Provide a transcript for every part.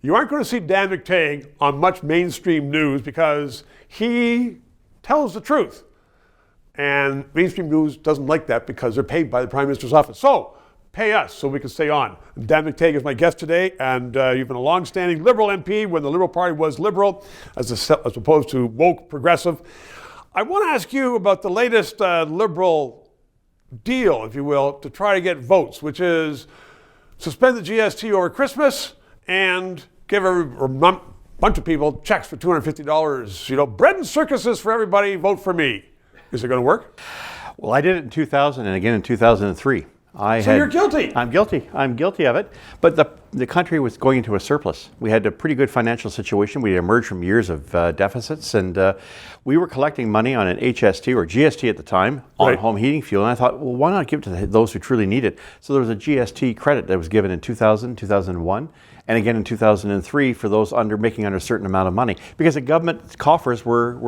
You aren't going to see Dan McTeague on much mainstream news because he tells the truth. And mainstream news doesn't like that because they're paid by the Prime Minister's office. So, pay us so we can stay on. Dan McTeague is my guest today, and you've been a long-standing Liberal MP when the Liberal Party was Liberal, as opposed to woke progressive. I want to ask you about the latest Liberal deal, if you will, to try to get votes, which is suspend the GST over Christmas and give a bunch of people checks for $250. You know, bread and circuses for everybody, vote for me. Is it going to work? Well, I did it in 2000 and again in 2003. You're guilty. I'm guilty. I'm guilty of it. But the country was going into a surplus. We had a pretty good financial situation. We emerged from years of deficits, and we were collecting money on an HST or GST at the time on home heating fuel. And I thought, well, why not give it to those who truly need it? So there was a GST credit that was given in 2000, 2001. And again in 2003 for those making under a certain amount of money, because the government coffers were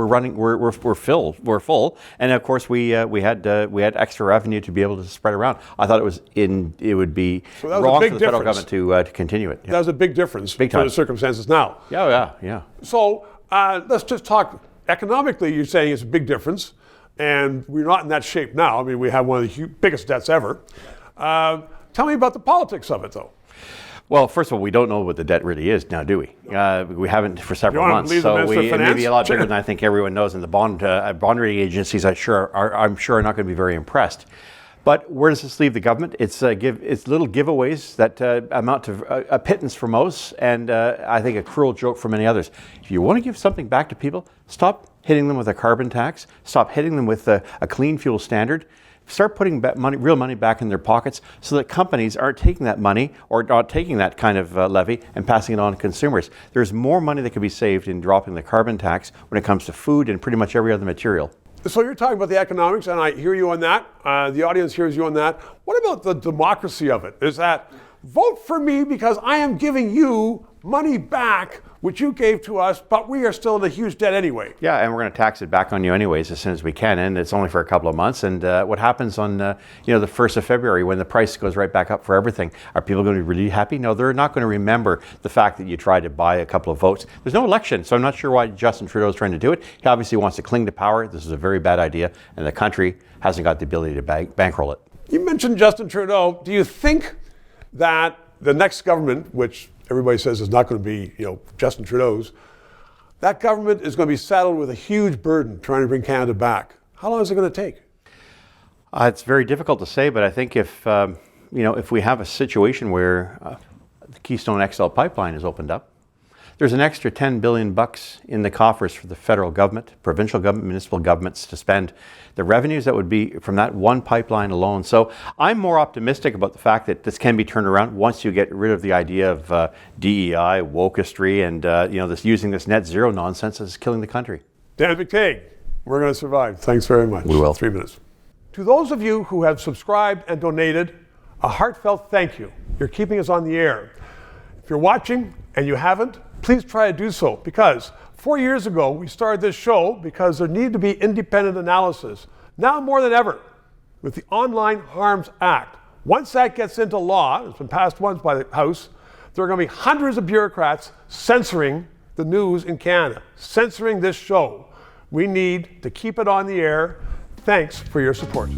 full, and of course we had extra revenue to be able to spread around. I thought it would be wrong for the federal government to continue it. Yeah. That was a big difference for the circumstances now. Yeah. So let's just talk economically. You're saying it's a big difference, and we're not in that shape now. I mean, we have one of the biggest debts ever. Tell me about the politics of it, though. Well, first of all, we don't know what the debt really is now, do we? We haven't for several months. So it may be a lot bigger than I think everyone knows, and the bond rating agencies, I'm sure, are not going to be very impressed. But where does this leave the government? It's little giveaways that amount to a pittance for most, and I think a cruel joke for many others. If you want to give something back to people, stop hitting them with a carbon tax. Stop hitting them with a clean fuel standard. Start putting real money back in their pockets so that companies aren't taking that money or not taking that kind of levy and passing it on to consumers. There's more money that could be saved in dropping the carbon tax when it comes to food and pretty much every other material. So you're talking about the economics, and I hear you on that. The audience hears you on that. What about the democracy of it? Is that vote for me because I am giving you money back, which you gave to us, but we are still in a huge debt anyway. Yeah, and we're going to tax it back on you anyways as soon as we can, and it's only for a couple of months. And what happens on the 1st of February when the price goes right back up for everything? Are people going to be really happy? No, they're not going to remember the fact that you tried to buy a couple of votes. There's no election, so I'm not sure why Justin Trudeau is trying to do it. He obviously wants to cling to power. This is a very bad idea, and the country hasn't got the ability to bankroll it. You mentioned Justin Trudeau. Do you think that the next government, which everybody says is not going to be, Justin Trudeau's, that government is going to be saddled with a huge burden trying to bring Canada back? How long is it going to take? It's very difficult to say, but I think if we have a situation where the Keystone XL pipeline is opened up, there's an extra $10 billion in the coffers for the federal government, provincial government, municipal governments to spend. The revenues that would be from that one pipeline alone. So I'm more optimistic about the fact that this can be turned around once you get rid of the idea of DEI, wokeistry, and using this net zero nonsense is killing the country. Dan McTeague, we're going to survive. Thanks very much. We will. 3 minutes. To those of you who have subscribed and donated, a heartfelt thank you. You're keeping us on the air. If you're watching and you haven't, please try to do so, because 4 years ago we started this show because there needed to be independent analysis. Now more than ever, with the Online Harms Act, once that gets into law, it's been passed once by the House, there are going to be hundreds of bureaucrats censoring the news in Canada, censoring this show. We need to keep it on the air. Thanks for your support.